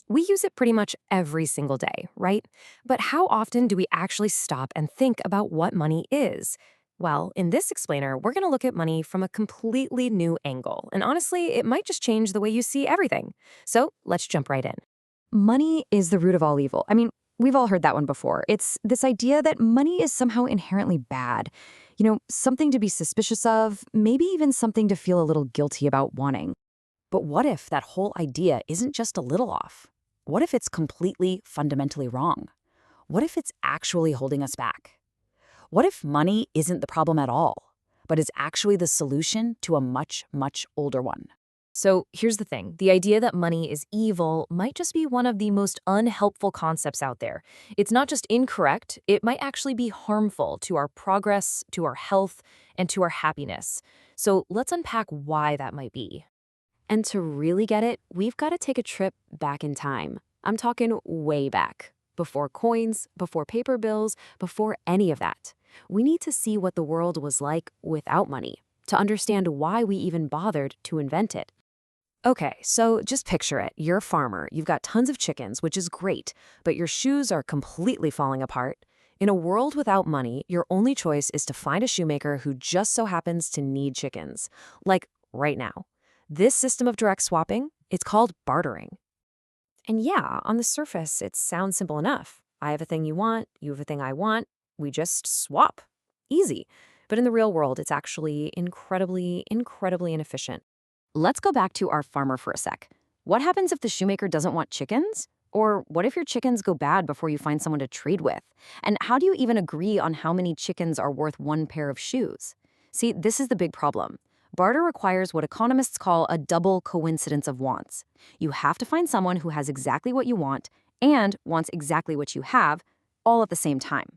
We use it pretty much every single day, right? But how often do we actually stop and think about what money is? Well, in this explainer, we're going to look at money from a completely new angle. And honestly, it might just change the way you see everything. So let's jump right in. Money is the root of all evil. I mean, we've all heard that one before. It's this idea that money is somehow inherently bad. Something to be suspicious of, maybe even something to feel a little guilty about wanting. But what if that whole idea isn't just a little off? What if it's completely, fundamentally wrong? What if it's actually holding us back? What if money isn't the problem at all, but is actually the solution to a much, much older one? So here's the thing. The idea that money is evil might just be one of the most unhelpful concepts out there. It's not just incorrect, it might actually be harmful to our progress, to our health, and to our happiness. So let's unpack why that might be. And to really get it, we've got to take a trip back in time. I'm talking way back. Before coins, before paper bills, before any of that. We need to see what the world was like without money, to understand why we even bothered to invent it. Okay, so just picture it. You're a farmer, you've got tons of chickens, which is great, but your shoes are completely falling apart. In a world without money, your only choice is to find a shoemaker who just so happens to need chickens. Like right now. This system of direct swapping, it's called bartering. And yeah, on the surface, it sounds simple enough. I have a thing you want, you have a thing I want, we just swap. Easy. But in the real world, it's actually incredibly, incredibly inefficient. Let's go back to our farmer for a sec. What happens if the shoemaker doesn't want chickens? Or what if your chickens go bad before you find someone to trade with? And how do you even agree on how many chickens are worth one pair of shoes? See, this is the big problem. Barter requires what economists call a double coincidence of wants. You have to find someone who has exactly what you want and wants exactly what you have, all at the same time.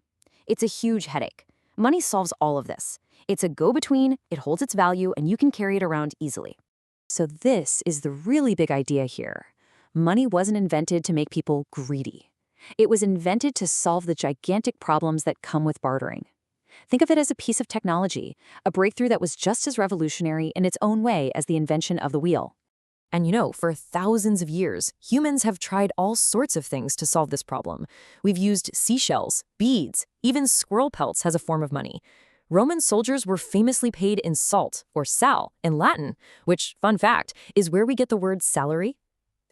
It's a huge headache. Money solves all of this. It's a go-between, it holds its value, and you can carry it around easily. So this is the really big idea here. Money wasn't invented to make people greedy. It was invented to solve the gigantic problems that come with bartering. Think of it as a piece of technology, a breakthrough that was just as revolutionary in its own way as the invention of the wheel. And for thousands of years, humans have tried all sorts of things to solve this problem. We've used seashells, beads, even squirrel pelts as a form of money. Roman soldiers were famously paid in salt, or sal, in Latin, which, fun fact, is where we get the word salary.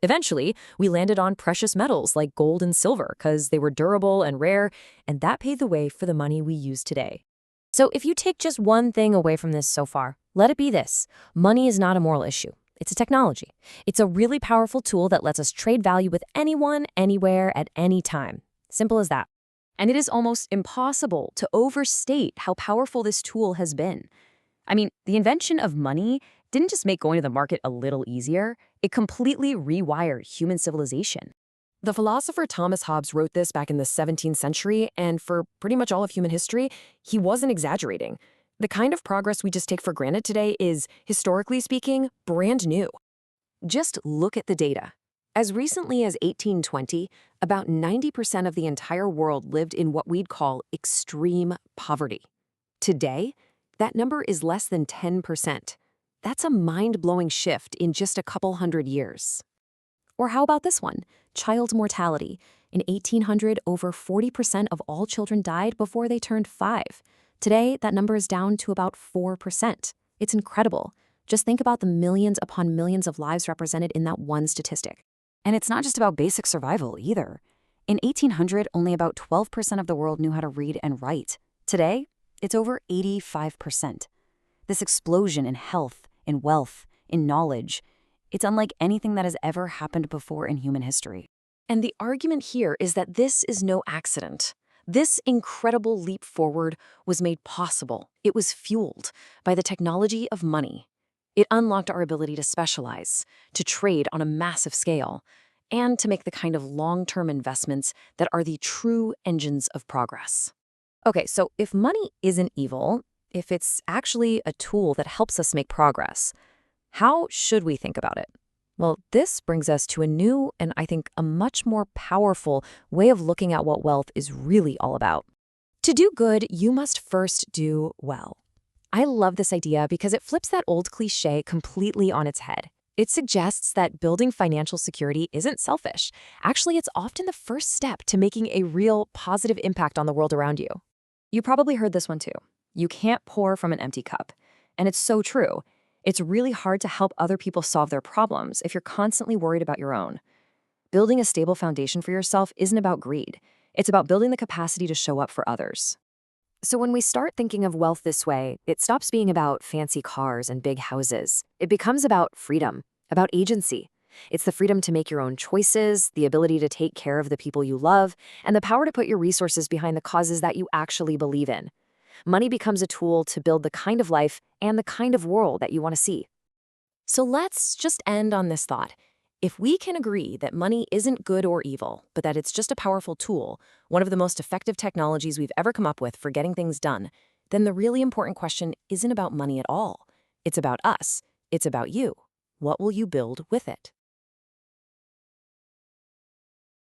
Eventually, we landed on precious metals like gold and silver because they were durable and rare, and that paved the way for the money we use today. So if you take just one thing away from this so far, let it be this. Money is not a moral issue. It's a technology. It's a really powerful tool that lets us trade value with anyone, anywhere, at any time. Simple as that. And it is almost impossible to overstate how powerful this tool has been. I mean, the invention of money didn't just make going to the market a little easier, it completely rewired human civilization. The philosopher Thomas Hobbes wrote this back in the 17th century, and for pretty much all of human history, he wasn't exaggerating. The kind of progress we just take for granted today is, historically speaking, brand new. Just look at the data. As recently as 1820, about 90% of the entire world lived in what we'd call extreme poverty. Today, that number is less than 10%. That's a mind-blowing shift in just a couple hundred years. Or how about this one? Child mortality. In 1800, over 40% of all children died before they turned 5. Today, that number is down to about 4%. It's incredible. Just think about the millions upon millions of lives represented in that one statistic. And it's not just about basic survival either. In 1800, only about 12% of the world knew how to read and write. Today, it's over 85%. This explosion in health, in wealth, in knowledge, it's unlike anything that has ever happened before in human history. And the argument here is that this is no accident. This incredible leap forward was made possible. It was fueled by the technology of money. It unlocked our ability to specialize, to trade on a massive scale, and to make the kind of long-term investments that are the true engines of progress. Okay, so if money isn't evil, if it's actually a tool that helps us make progress, how should we think about it? Well, this brings us to a new and I think a much more powerful way of looking at what wealth is really all about. To do good, you must first do well. I love this idea because it flips that old cliche completely on its head. It suggests that building financial security isn't selfish. Actually, it's often the first step to making a real positive impact on the world around you. You probably heard this one too. You can't pour from an empty cup. And it's so true. It's really hard to help other people solve their problems if you're constantly worried about your own. Building a stable foundation for yourself isn't about greed. It's about building the capacity to show up for others. So when we start thinking of wealth this way, it stops being about fancy cars and big houses. It becomes about freedom, about agency. It's the freedom to make your own choices, the ability to take care of the people you love, and the power to put your resources behind the causes that you actually believe in. Money becomes a tool to build the kind of life and the kind of world that you want to see. So let's just end on this thought. If we can agree that money isn't good or evil, but that it's just a powerful tool, one of the most effective technologies we've ever come up with for getting things done, then the really important question isn't about money at all. It's about us. It's about you. What will you build with it?